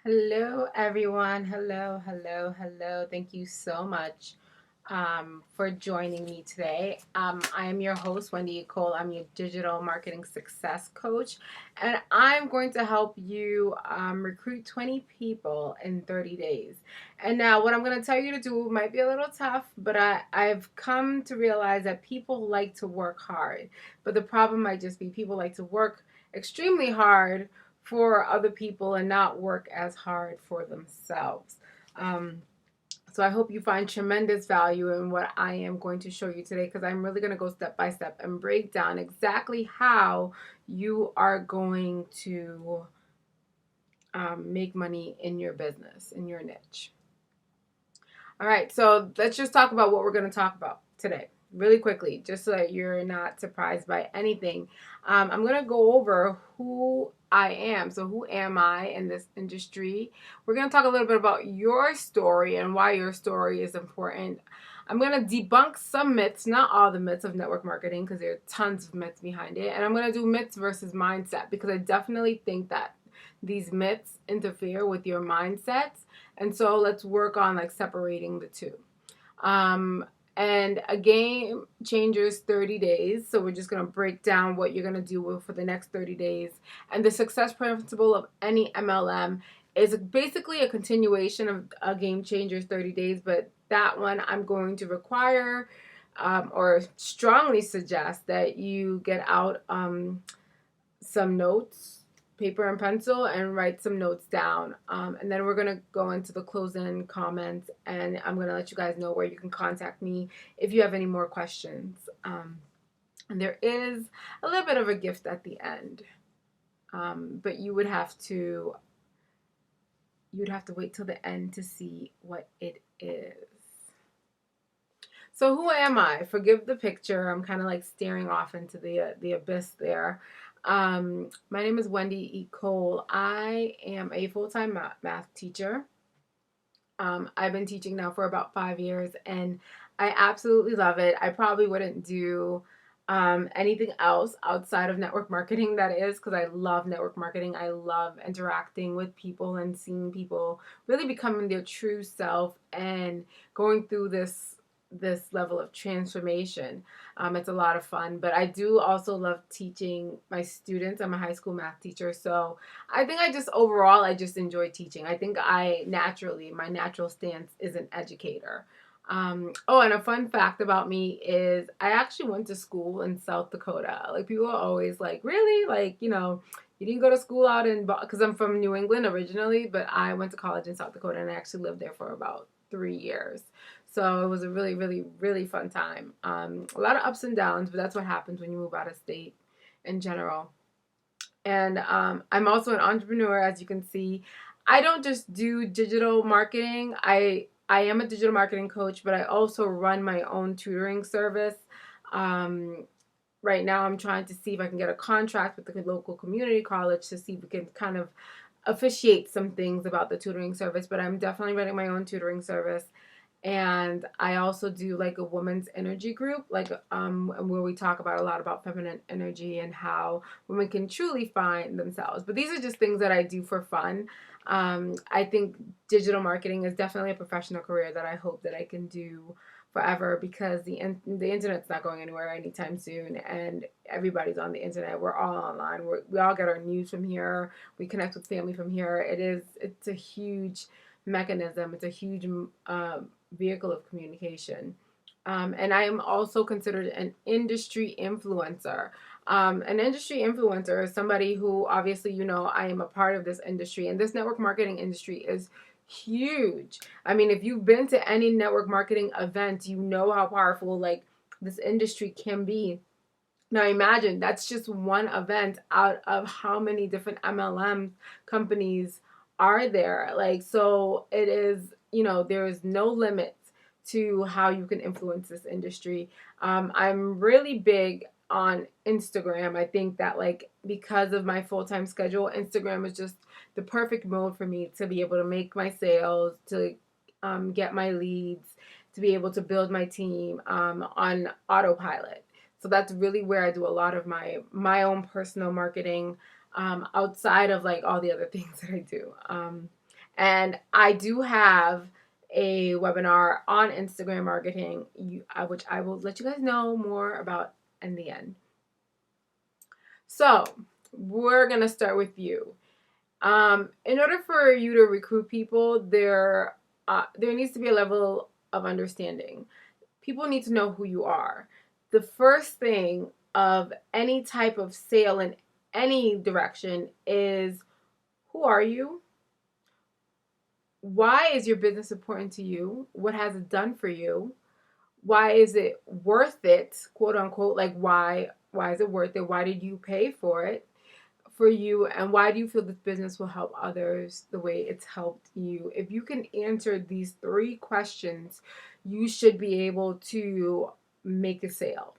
Hello, everyone. Hello, hello, hello. Thank you so much for joining me today. I am your host, Wendy Ekole. I'm your digital marketing success coach, and I'm going to help you recruit 20 people in 30 days. And now, what I'm going to tell you to do might be a little tough, but I've come to realize that people like to work hard. But the problem might just be people like to work extremely hard for other people and not work as hard for themselves. Um, so I hope you find tremendous value in what I am going to show you today because I'm really going to go step by step and break down exactly how you are going to make money in your business, in your niche. All right, so let's just talk about what we're going to talk about today really quickly, just so that you're not surprised by anything. I'm going to go over who I am. So, who am I in this industry? We're going to talk a little bit about your story and why your story is important. I'm going to debunk some myths, not all the myths of network marketing, because there are tons of myths behind it. And I'm going to do myths versus mindset because I definitely think that these myths interfere with your mindsets. And so let's work on like separating the two. Um, and a game changer's 30 days. So we're just going to break down what you're going to do for the next 30 days. And the success principle of any MLM is basically a continuation of a game changer's 30 days. But that one I'm going to require or strongly suggest that you get out some notes, paper and pencil, and write some notes down. And then we're going to go into the close-in comments, and I'm going to let you guys know where you can contact me if you have any more questions. And there is a little bit of a gift at the end, but you'd have to wait till the end to see what it is. So who am I? Forgive the picture. I'm kind of like staring off into the abyss there. My name is Wendy Ekole. I am a full-time math teacher. I've been teaching now for about 5 years, and I absolutely love it. I probably wouldn't do anything else outside of network marketing, that is, because I love network marketing. I love interacting with people and seeing people really becoming their true self and going through this level of transformation. It's a lot of fun, but I do also love teaching my students. I'm a high school math teacher, so I think I just enjoy teaching. I think my natural stance is an educator. Oh, and a fun fact about me is I actually went to school in South Dakota. Like, people are always like, really? Like, you didn't go to school out in, because I'm from New England originally, but I went to college in South Dakota and I actually lived there for about 3 years. So it was a really, really, really fun time. A lot of ups and downs, but that's what happens when you move out of state in general. And I'm also an entrepreneur, as you can see. I don't just do digital marketing. I am a digital marketing coach, but I also run my own tutoring service. Um, right now, I'm trying to see if I can get a contract with the local community college to see if we can kind of officiate some things about the tutoring service. But I'm definitely running my own tutoring service. And I also do like a women's energy group, like where we talk about a lot about feminine energy and how women can truly find themselves. But these are just things that I do for fun. I think digital marketing is definitely a professional career that I hope that I can do forever, because the internet's not going anywhere anytime soon, and everybody's on the internet. We're all online. We all get our news from here. We connect with family from here. It's a huge mechanism. It's a huge vehicle of communication. And I am also considered an industry influencer. An industry influencer is somebody who, obviously, I am a part of this industry, and this network marketing industry is huge. I mean, if you've been to any network marketing event, you know how powerful like this industry can be. Now imagine that's just one event out of how many different MLM companies are there. Like, so it is, there is no limit to how you can influence this industry. I'm really big on Instagram. I think that, like, because of my full-time schedule, Instagram is just the perfect mode for me to be able to make my sales, to get my leads, to be able to build my team on autopilot. So that's really where I do a lot of my own personal marketing, outside of like all the other things that I do. And I do have a webinar on Instagram marketing, which I will let you guys know more about in the end. So we're going to start with you. In order for you to recruit people, there needs to be a level of understanding. People need to know who you are. The first thing of any type of sale in any direction is, who are you? Why is your business important to you? What has it done for you? Why is it worth it, quote unquote? Like, why is it worth it? Why did you pay for it? For you, and why do you feel this business will help others the way it's helped you? If you can answer these 3 questions, you should be able to make a sale,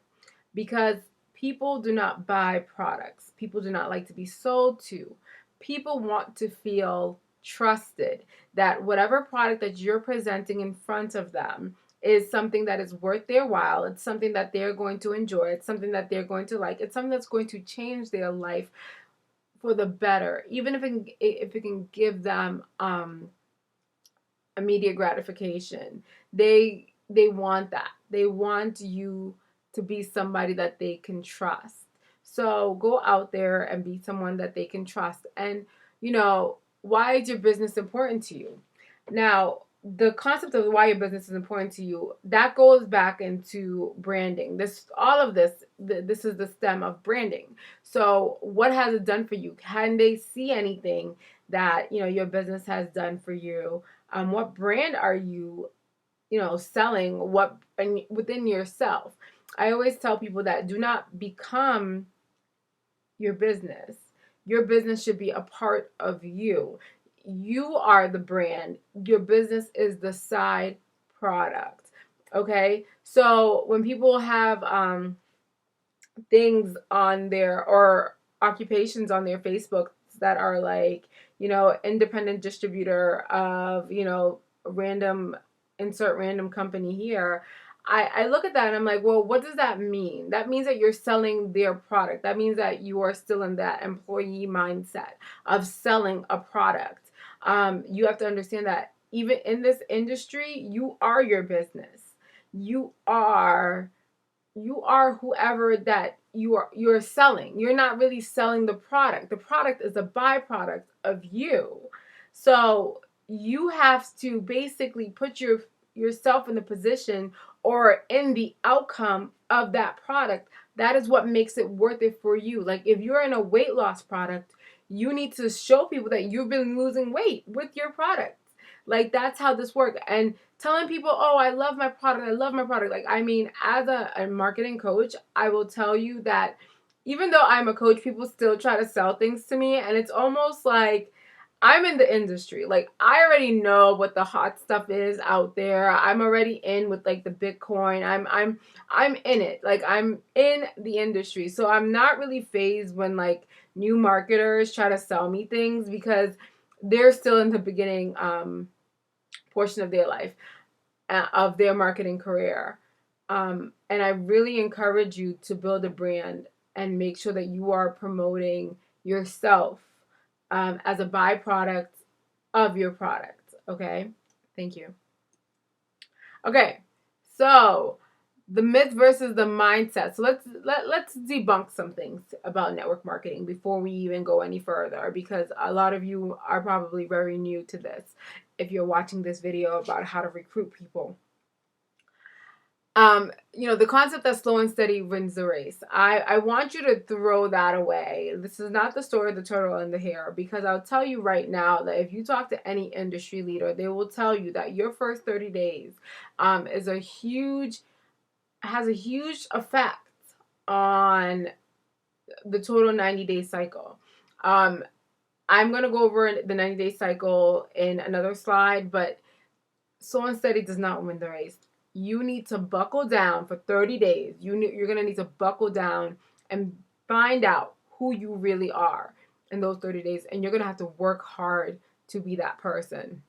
because people do not buy products. People do not like to be sold to. People want to feel trusted that whatever product that you're presenting in front of them is something that is worth their while. It's something that they're going to enjoy. It's something that they're going to like. It's something that's going to change their life for the better, even if it can give them immediate gratification. They want that. They want you to be somebody that they can trust. So go out there and be someone that they can trust. And why is your business important to you? Now, the concept of why your business is important to you, that goes back into branding. All of this is the stem of branding. So what has it done for you? Can they see anything that your business has done for you? What brand are you selling? What within yourself? I always tell people that do not become your business. Your business should be a part of you. You are the brand. Your business is the side product. Okay? So when people have things on their, or occupations on their Facebook that are like, independent distributor of, insert random company here, I look at that and I'm like, well, what does that mean? That means that you're selling their product. That means that you are still in that employee mindset of selling a product. You have to understand that even in this industry, you are your business. You are whoever that you're selling. You're not really selling the product. The product is a byproduct of you. So you have to basically put yourself in the position or in the outcome of that product. That is what makes it worth it for you. Like if you're in a weight loss product, you need to show people that you've been losing weight with your product. Like that's how this works. And telling people, oh, I love my product. Like, I mean, as a marketing coach, I will tell you that even though I'm a coach, people still try to sell things to me. And it's almost like I'm in the industry. Like I already know what the hot stuff is out there. I'm already in with like the Bitcoin. I'm in it. Like I'm in the industry. So I'm not really fazed when like new marketers try to sell me things, because they're still in the beginning portion of their life, of their marketing career. And I really encourage you to build a brand and make sure that you are promoting yourself as a byproduct of your product. Okay? Thank you. Okay, so the myth versus the mindset. So let's debunk some things about network marketing before we even go any further, because a lot of you are probably very new to this if you're watching this video about how to recruit people. The concept that slow and steady wins the race. I want you to throw that away. This is not the story of the turtle and the hare, because I'll tell you right now that if you talk to any industry leader, they will tell you that your first 30 days has a huge effect on the total 90-day cycle. I'm going to go over the 90-day cycle in another slide, but slow and steady does not win the race. You need to buckle down for 30 days. You're going to need to buckle down and find out who you really are in those 30 days. And you're going to have to work hard to be that person.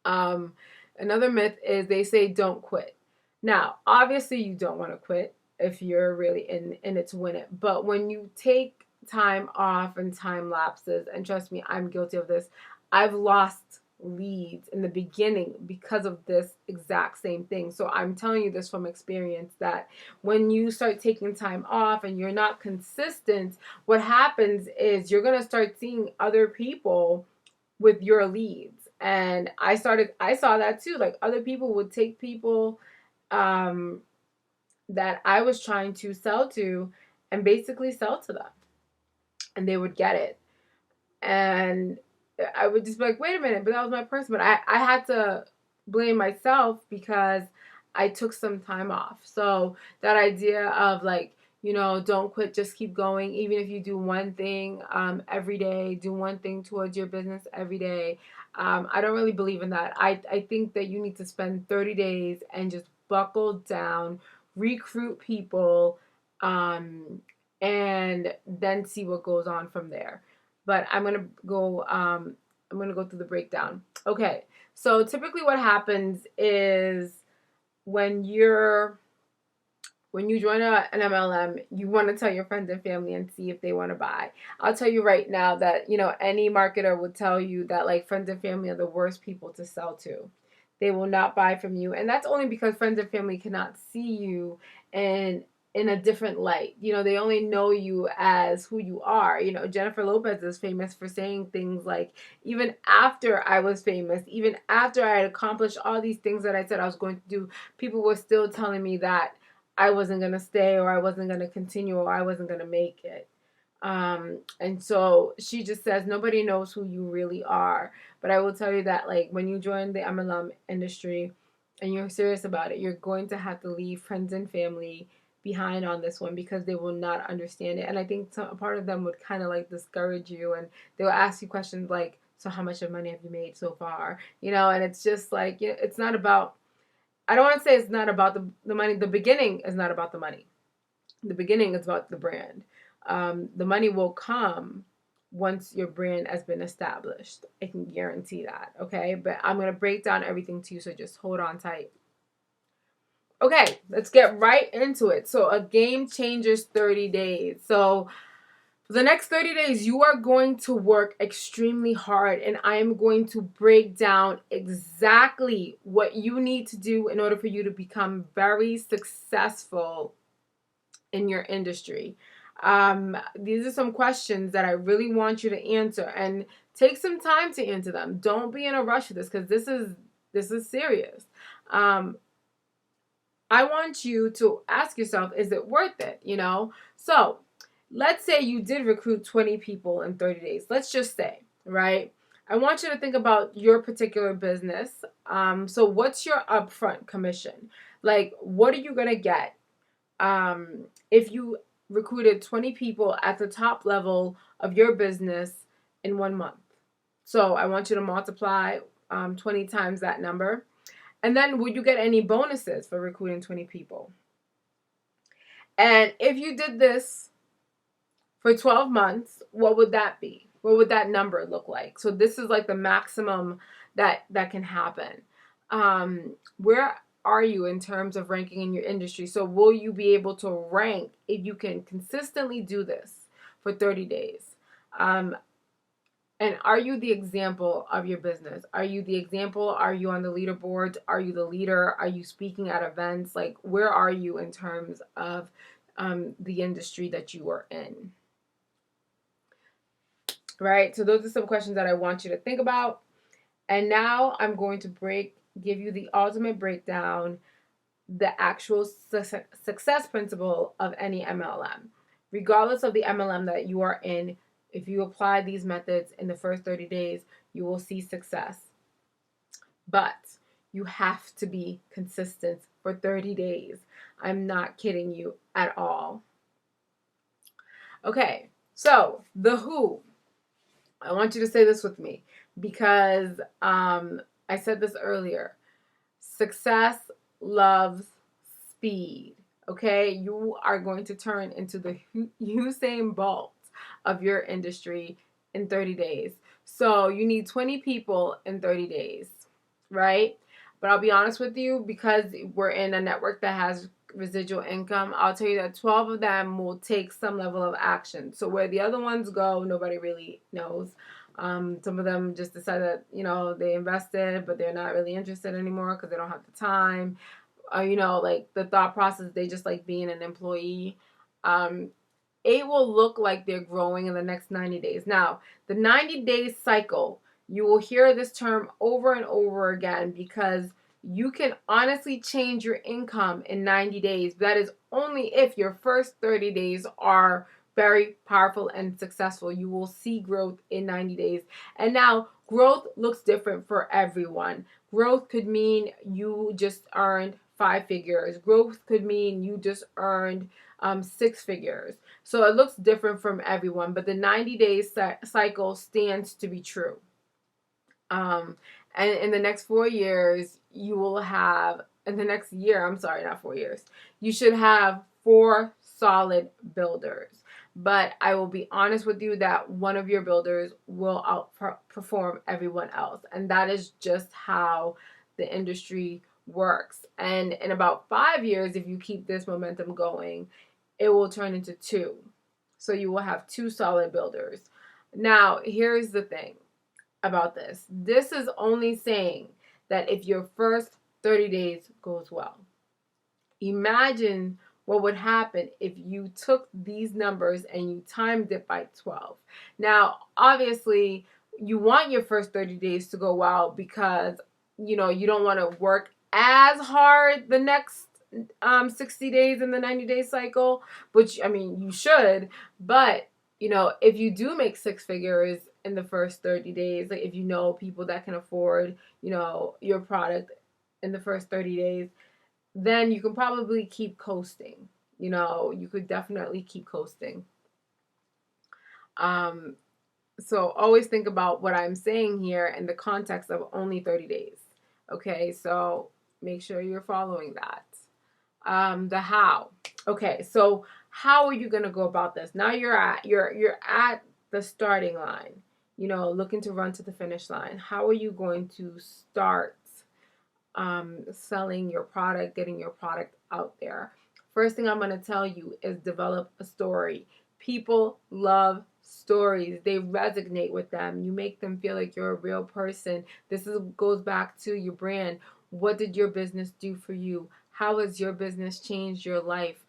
Another myth is they say don't quit. Now, obviously you don't want to quit if you're really in it to win it. But when you take time off and time lapses, and trust me, I'm guilty of this. I've lost leads in the beginning because of this exact same thing. So I'm telling you this from experience, that when you start taking time off and you're not consistent, what happens is you're going to start seeing other people with your leads. And I saw that too. Like, other people would take people that I was trying to sell to and basically sell to them, and they would get it. And I would just be like, wait a minute, but that was my person. But I had to blame myself because I took some time off. So that idea of, like, don't quit, just keep going. Even if you do one thing every day, do one thing towards your business every day. I don't really believe in that. I think that you need to spend 30 days and just buckle down, recruit people, and then see what goes on from there. But I'm gonna go. I'm gonna go through the breakdown. Okay, so typically what happens is when you're when you join an MLM, you want to tell your friends and family and see if they want to buy. I'll tell you right now that, any marketer would tell you that, like, friends and family are the worst people to sell to. They will not buy from you. And that's only because friends and family cannot see you in a different light. They only know you as who you are. Jennifer Lopez is famous for saying things like, even after I was famous, even after I had accomplished all these things that I said I was going to do, people were still telling me that I wasn't going to stay, or I wasn't going to continue, or I wasn't going to make it. And so she just says, nobody knows who you really are. But I will tell you that, like, when you join the MLM industry and you're serious about it, you're going to have to leave friends and family behind on this one, because they will not understand it. And I think a part of them would kind of like discourage you, and they'll ask you questions like, so how much of money have you made so far? And it's just like, it's not about, I don't want to say it's not about the money. The beginning is not about the money. The beginning is about the brand. The money will come once your brand has been established. I can guarantee that, okay? But I'm going to break down everything to you, so just hold on tight. Okay, let's get right into it. So a game changer's 30 days. So for the next 30 days, you are going to work extremely hard, and I am going to break down exactly what you need to do in order for you to become very successful in your industry. These are some questions that I really want you to answer, and take some time to answer them. Don't be in a rush with this, because this is serious. I want you to ask yourself, is it worth it? So let's say you did recruit 20 people in 30 days. Let's just say, right? I want you to think about your particular business. So what's your upfront commission? Like, what are you going to get if you recruited 20 people at the top level of your business in 1 month? So I want you to multiply 20 times that number. And then, would you get any bonuses for recruiting 20 people? And if you did this for 12 months, what would that be? What would that number look like? So this is like the maximum that can happen. Where are you in terms of ranking in your industry? So will you be able to rank if you can consistently do this for 30 days? And are you the example of your business? Are you the example? Are you on the leaderboards? Are you the leader? Are you speaking at events? Like, where are you in terms of the industry that you are in? Right? So those are some questions that I want you to think about. And now I'm going to give you the ultimate breakdown, the actual success principle of any MLM. Regardless of the MLM that you are in, if you apply these methods in the first 30 days, you will see success. But you have to be consistent for 30 days. I'm not kidding you at all. Okay, so the who. I want you to say this with me, because I said this earlier. Success loves speed. Okay, you are going to turn into the Usain Bolt of your industry in 30 days. So you need 20 people in 30 days, right? But I'll be honest with you, because we're in a network that has residual income, I'll tell you that 12 of them will take some level of action. So where the other ones go, nobody really knows. Some of them just decide that, they invested, but they're not really interested anymore because they don't have the time. Like the thought process, they just like being an employee. Um, it will look like they're growing in the next 90 days. Now, the 90-day cycle, you will hear this term over and over again because you can honestly change your income in 90 days. That is only if your first 30 days are very powerful and successful. You will see growth in 90 days. And now, growth looks different for everyone. Growth could mean you just earned 5 figures. Growth could mean you just earned 6 figures. So it looks different from everyone, but the 90-day cycle stands to be true. And in the next 4 years, you will have, in the next year, I'm sorry, not 4 years, you should have 4 solid builders. But I will be honest with you that one of your builders will outperform everyone else. And that is just how the industry works. And in about 5 years, if you keep this momentum going, it will turn into 2. So you will have 2 solid builders. Now, here's the thing about this. This is only saying that if your first 30 days goes well. Imagine what would happen if you took these numbers and you timed it by 12. Now, obviously, you want your first 30 days to go well because, you don't want to work as hard the next 60 days in the 90-day cycle, which, you should. But, if you do make 6 figures in the first 30 days, like if you know people that can afford, your product in the first 30 days, then you can probably keep coasting. You could definitely keep coasting. So always think about what I'm saying here in the context of only 30 days. Okay, so make sure you're following that. The how. Okay, so how are you going to go about this? Now you're at the starting line, looking to run to the finish line. How are you going to start selling your product, getting your product out there? First thing I'm going to tell you is develop a story. People love stories. They resonate with them. You make them feel like you're a real person. Goes back to your brand. What did your business do for you? How has your business changed your life?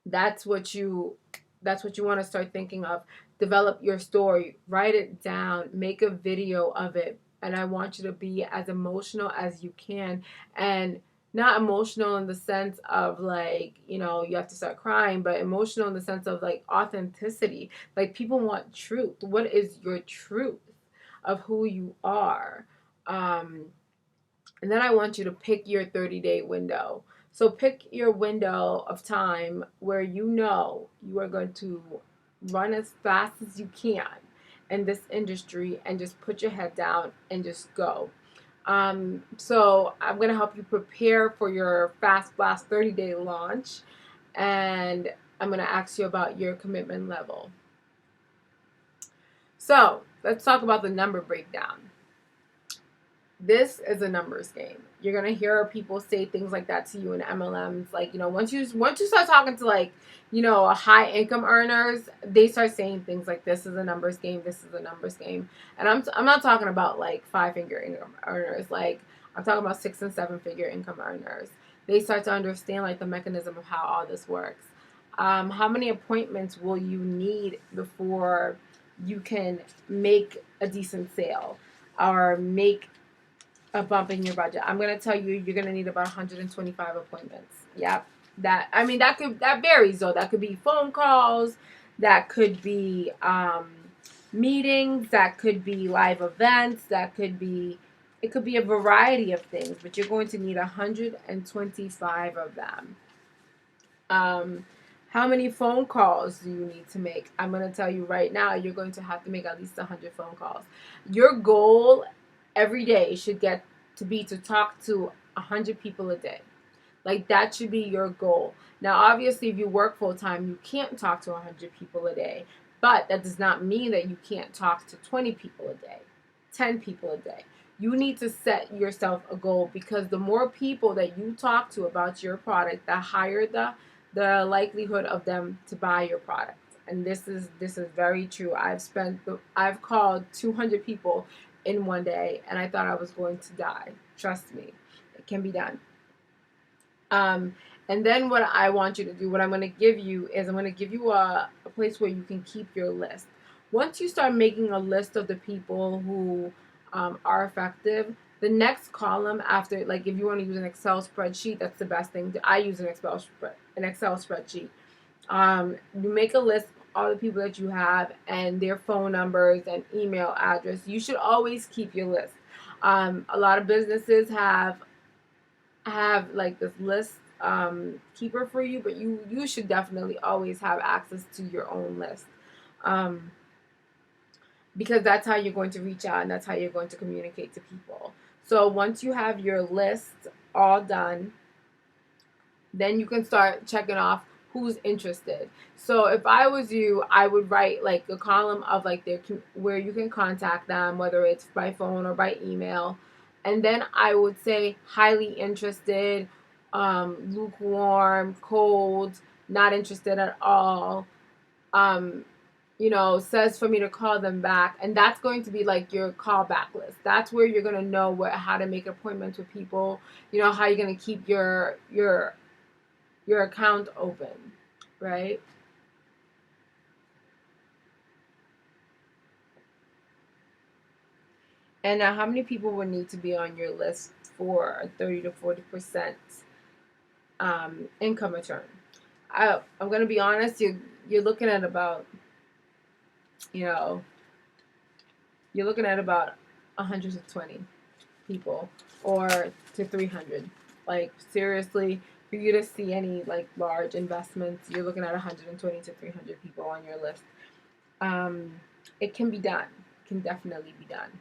That's what you want to start thinking of. Develop your story. Write it down. Make a video of it. And I want you to be as emotional as you can. And not emotional in the sense of like, you have to start crying, but emotional in the sense of like authenticity. Like people want truth. What is your truth of who you are? And then I want you to pick your 30-day window. So pick your window of time where you are going to run as fast as you can in this industry and just put your head down and just go. So I'm going to help you prepare for your Fast Blast 30-day launch, and I'm going to ask you about your commitment level. So let's talk about the number breakdown. This is a numbers game. You're going to hear people say things like that to you in MLMs. Like, once you start talking to like, high income earners, they start saying things like, this is a numbers game. This is a numbers game. And I'm not talking about like 5-figure income earners. Like I'm talking about 6- and 7-figure income earners. They start to understand like the mechanism of how all this works. How many appointments will you need before you can make a decent sale or make a bump in your budget? I'm going to tell you, you're going to need about 125 appointments. Yep. That varies though. That could be phone calls. That could be meetings. That could be live events. It could be a variety of things, but you're going to need 125 of them. How many phone calls do you need to make? I'm going to tell you right now, you're going to have to make at least 100 phone calls. Your goal every day should get to be to talk to 100 people a day. Like that should be your goal. Now, obviously, if you work full time, you can't talk to 100 people a day. But that does not mean that you can't talk to 20 people a day, 10 people a day. You need to set yourself a goal, because the more people that you talk to about your product, the higher the likelihood of them to buy your product. and this is very true. I've called 200 people in one day, and I thought I was going to die. Trust me, it can be done. Um, and then what I want you to do, what I'm going to give you is I'm going to give you a place where you can keep your list. Once you start making a list of the people who are effective, the next column after, like if you want to use an Excel spreadsheet, that's the best thing. I use an Excel spreadsheet. You make a list of all the people that you have and their phone numbers and email address. You should always keep your list. A lot of businesses have like this list keeper for you, but you should definitely always have access to your own list, um, because that's how you're going to reach out and that's how you're going to communicate to people. So once you have your list all done, then you can start checking off who's interested. So if I was you, I would write like a column of like their where you can contact them, whether it's by phone or by email, and then I would say highly interested, lukewarm, cold, not interested at all. Um, says for me to call them back, and that's going to be like your callback list. That's where you're gonna know how to make appointments with people. How you're gonna keep your account open, right? And now, how many people would need to be on your list for a 30 to 40% income return? I'm going to be honest. You're looking at about, you know, you're looking at about 120 people or to 300. Like seriously, for you to see any like large investments, you're looking at 120 to 300 people on your list. Um, it can be done. It can definitely be done.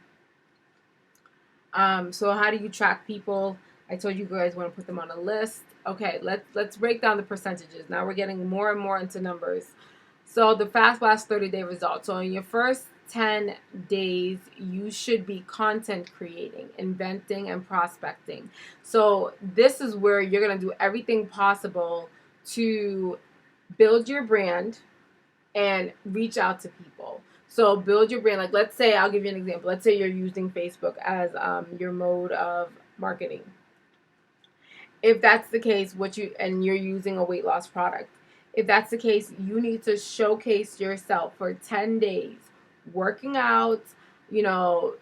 So how do you track people? I told you guys want to put them on a list. Okay, let's break down the percentages. Now we're getting more and more into numbers. So the Fast Blast 30-day results. So in your first 10 days, you should be content creating, inventing, and prospecting. So this is where you're going to do everything possible to build your brand and reach out to people. So build your brand. Like let's say, I'll give you an example. Let's say you're using Facebook as your mode of marketing. If that's the case, and you're using a weight loss product, if that's the case, you need to showcase yourself for 10 days, working out, you know,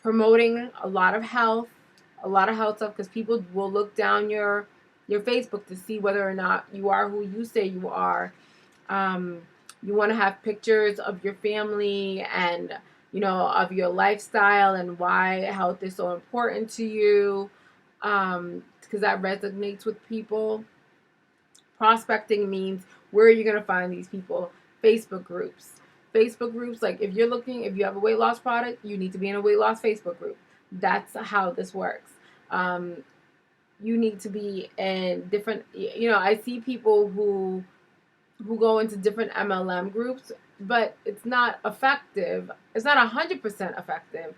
promoting a lot of health stuff, because people will look down your Facebook to see whether or not you are who you say you are. You want to have pictures of your family and, of your lifestyle and why health is so important to you, because that resonates with people. Prospecting means, where are you going to find these people? Facebook groups. Facebook groups, like if you have a weight loss product, you need to be in a weight loss Facebook group. That's how this works. You need to be in different, I see people who go into different MLM groups, but it's not effective. It's not 100% effective.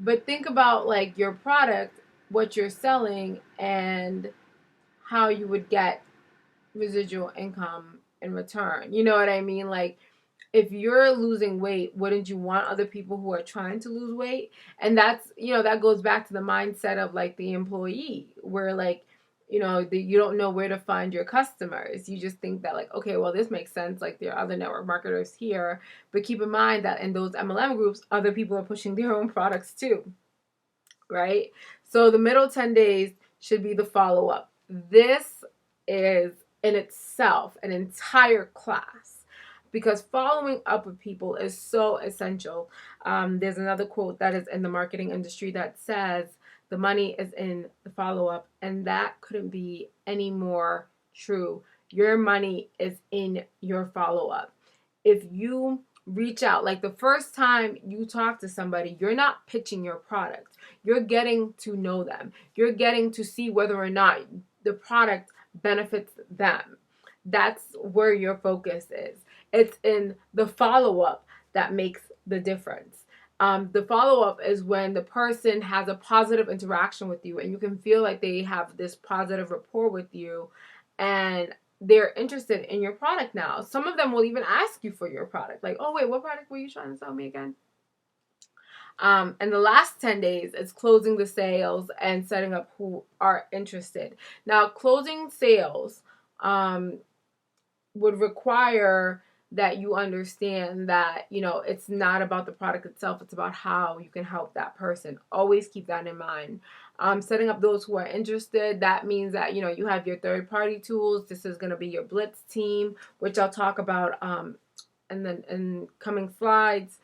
But think about like your product, what you're selling, and how you would get residual income in return. You know what I mean? Like if you're losing weight, wouldn't you want other people who are trying to lose weight? And that's, that goes back to the mindset of like the employee, where like, you don't know where to find your customers. You just think that like, okay, well, this makes sense. Like there are other network marketers here, but keep in mind that in those MLM groups, other people are pushing their own products too, right? So the middle 10 days should be the follow-up. This is in itself an entire class, because following up with people is so essential. There's another quote that is in the marketing industry that says, the money is in the follow-up, and that couldn't be any more true. Your money is in your follow-up. If you reach out, like the first time you talk to somebody, you're not pitching your product. You're getting to know them. You're getting to see whether or not the product benefits them. That's where your focus is. It's in the follow-up that makes the difference. The follow-up is when the person has a positive interaction with you and you can feel like they have this positive rapport with you, and they're interested in your product now. Some of them will even ask you for your product. Like, oh, wait, what product were you trying to sell me again? And the last 10 days is closing the sales and setting up who are interested. Now, closing sales would require that you understand that, it's not about the product itself, it's about how you can help that person. Always keep that in mind. Setting up those who are interested, that means that, you have your third party tools. This is going to be your Blitz team, which I'll talk about in coming slides.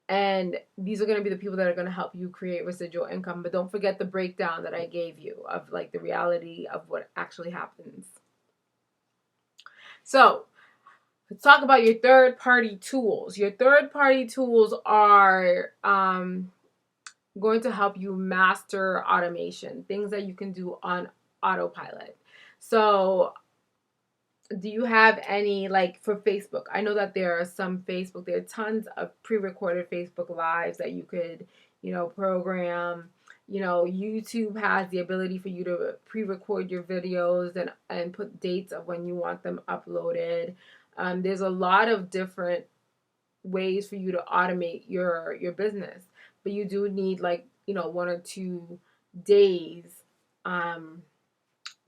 And these are going to be the people that are going to help you create residual income. But don't forget the breakdown that I gave you of like the reality of what actually happens. So let's talk about your third party tools. Your third party tools are going to help you master automation, things that you can do on autopilot. So do you have any, like for Facebook? I know that there are tons of pre-recorded Facebook lives that you could, program. YouTube has the ability for you to pre-record your videos and put dates of when you want them uploaded. There's a lot of different ways for you to automate your business, but you do need 1 or 2 days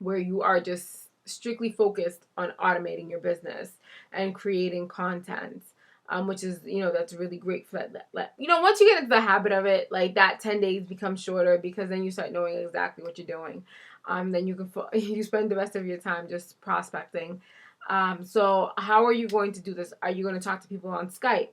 where you are just strictly focused on automating your business and creating content, which is, that's really great for that. Once you get into the habit of it, like that 10 days becomes shorter because then you start knowing exactly what you're doing. Then you spend the rest of your time just prospecting. So how are you going to do this? Are you going to talk to people on Skype?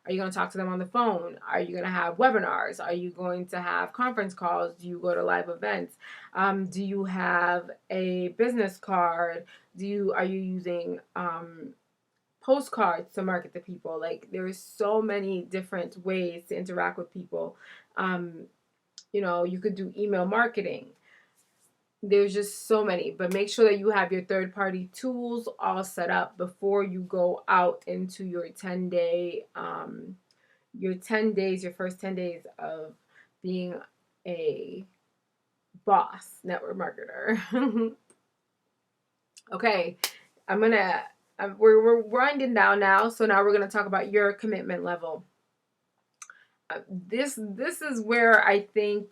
Are you going to talk to them on the phone? Are you going to have webinars? Are you going to have conference calls? Do you go to live events? Do you have a business card? Are you using postcards to market to people? Like, there's so many different ways to interact with people. You could do email marketing. There's just so many, but make sure that you have your third party tools all set up before you go out into your 10 days, your first 10 days of being a boss network marketer. Okay, we're winding down now. So now we're going to talk about your commitment level. This is where I think,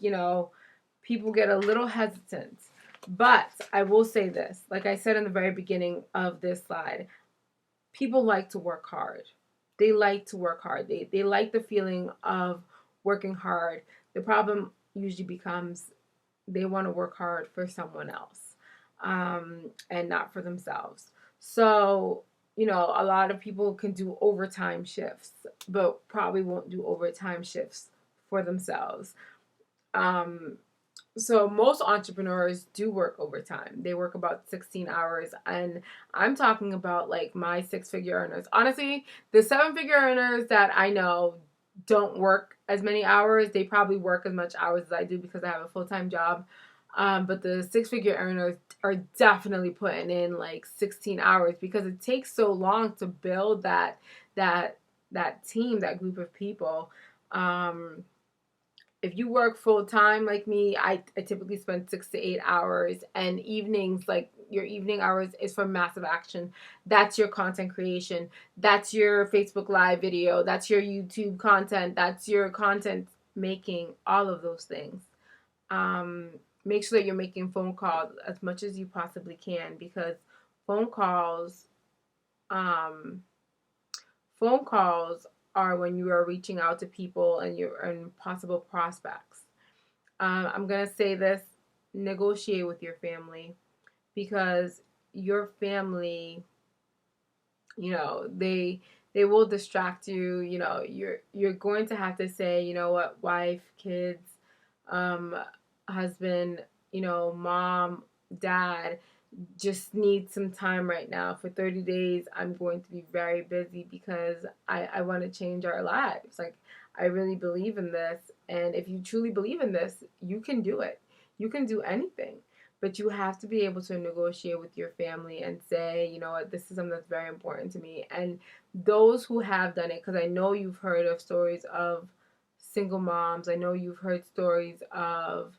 people get a little hesitant. But I will say this, like I said in the very beginning of this slide, people like to work hard. They like to work hard. They like the feeling of working hard. The problem usually becomes they want to work hard for someone else, and not for themselves. So, a lot of people can do overtime shifts, but probably won't do overtime shifts for themselves. So most entrepreneurs do work overtime. They work about 16 hours. And I'm talking about like my 6-figure earners. Honestly, the 7-figure earners that I know don't work as many hours. They probably work as much hours as I do because I have a full-time job. But the 6-figure earners are definitely putting in like 16 hours because it takes so long to build that team, that group of people. If you work full time like me, I typically spend 6 to 8 hours, and evenings, like your evening hours, is for massive action. That's your content creation. That's your Facebook Live video. That's your YouTube content. That's your content making, all of those things. Make sure that you're making phone calls as much as you possibly can, because phone calls are when you are reaching out to people and possible prospects. I'm going to say this, negotiate with your family, because your family, they will distract you. You're going to have to say, you know what, wife, kids, husband, mom, dad, just need some time right now. For 30 days, I'm going to be very busy because I want to change our lives. Like, I really believe in this. And if you truly believe in this, you can do it. You can do anything. But you have to be able to negotiate with your family and say, you know what, this is something that's very important to me. And those who have done it, because I know you've heard of stories of single moms. I know you've heard stories of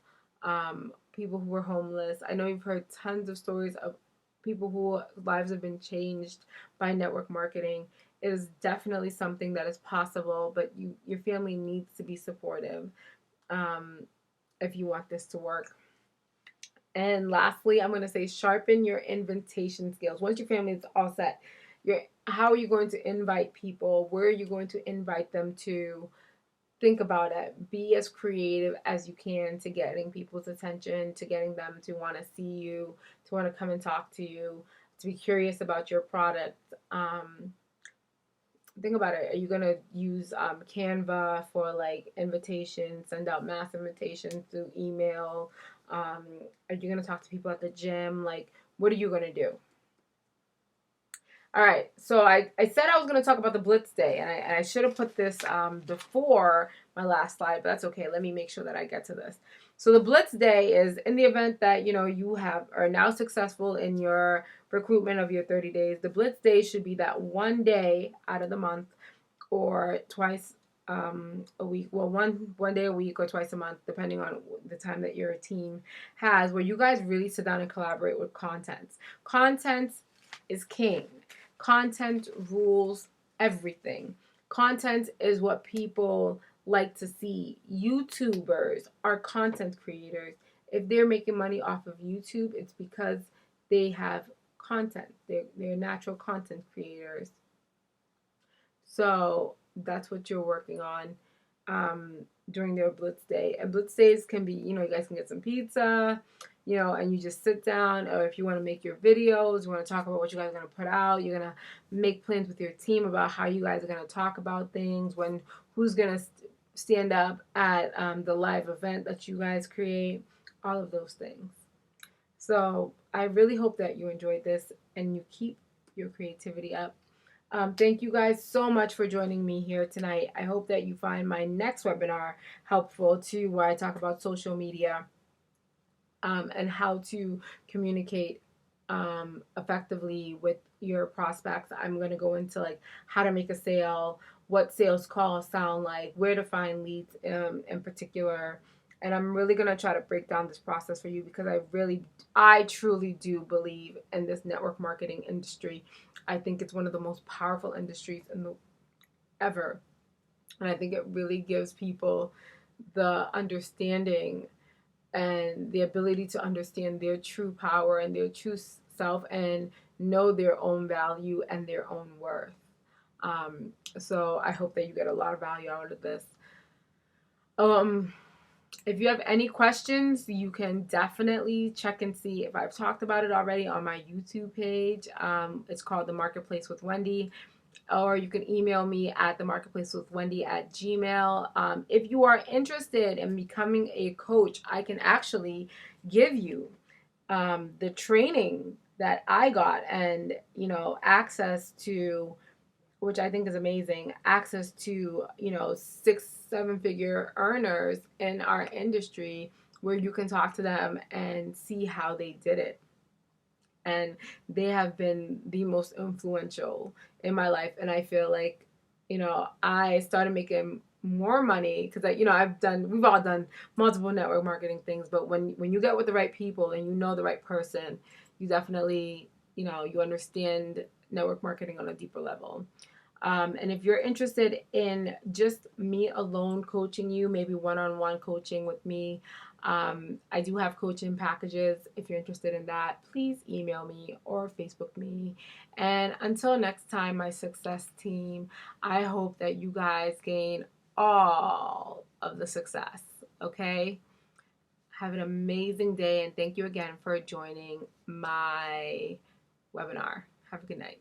people who were homeless. I know you've heard tons of stories of people whose lives have been changed by network marketing. It is definitely something that is possible, but your family needs to be supportive um, if you want this to work. And lastly, I'm going to say sharpen your invitation skills. Once your family is all set, how are you going to invite people? Where are you going to invite them to? Think about it. Be as creative as you can to getting people's attention, to getting them to want to see you, to want to come and talk to you, to be curious about your product. Think about it. Are you gonna use Canva for like invitations, send out mass invitations through email? Are you gonna talk to people at the gym? Like, what are you gonna do? All right, so I said I was going to talk about the Blitz Day, and I should have put this before my last slide, but that's okay. Let me make sure that I get to this. So the Blitz Day is in the event that you are now successful in your recruitment of your 30 days. The Blitz Day should be that one day out of the month, or twice a week. Well, one day a week or twice a month, depending on the time that your team has, where you guys really sit down and collaborate with content. Content is king. Content rules everything. Content is what people like to see. YouTubers are content creators. If they're making money off of YouTube, it's because they have content. They're natural content creators. So that's what you're working on during their Blitz Day. And Blitz Days can be, you guys can get some pizza, and you just sit down. Or if you want to make your videos, you want to talk about what you guys are going to put out, you're going to make plans with your team about how you guys are going to talk about things, who's going to stand up at the live event that you guys create, all of those things. So I really hope that you enjoyed this and you keep your creativity up. Thank you guys so much for joining me here tonight. I hope that you find my next webinar helpful too, where I talk about social media and how to communicate effectively with your prospects. I'm going to go into like how to make a sale, what sales calls sound like, where to find leads in particular. And I'm really going to try to break down this process for you because I truly do believe in this network marketing industry. I think it's one of the most powerful industries ever. And I think it really gives people the understanding and the ability to understand their true power and their true self and know their own value and their own worth. So I hope that you get a lot of value out of this. If you have any questions, you can definitely check and see if I've talked about it already on my YouTube page. It's called The Marketplace with Wendy. Or you can email me at themarketplacewithwendy@gmail. If you are interested in becoming a coach, I can actually give you the training that I got and, access to, which I think is amazing, access to, 6-7 figure earners in our industry where you can talk to them and see how they did it. And they have been the most influential in my life. And I feel like, I started making more money because we've all done multiple network marketing things. But when you get with the right people and you know the right person, you definitely, you understand network marketing on a deeper level. And if you're interested in just me alone coaching you, maybe one-on-one coaching with me, I do have coaching packages. If you're interested in that, please email me or Facebook me. And until next time, my success team, I hope that you guys gain all of the success. Okay? Have an amazing day, and thank you again for joining my webinar. Have a good night.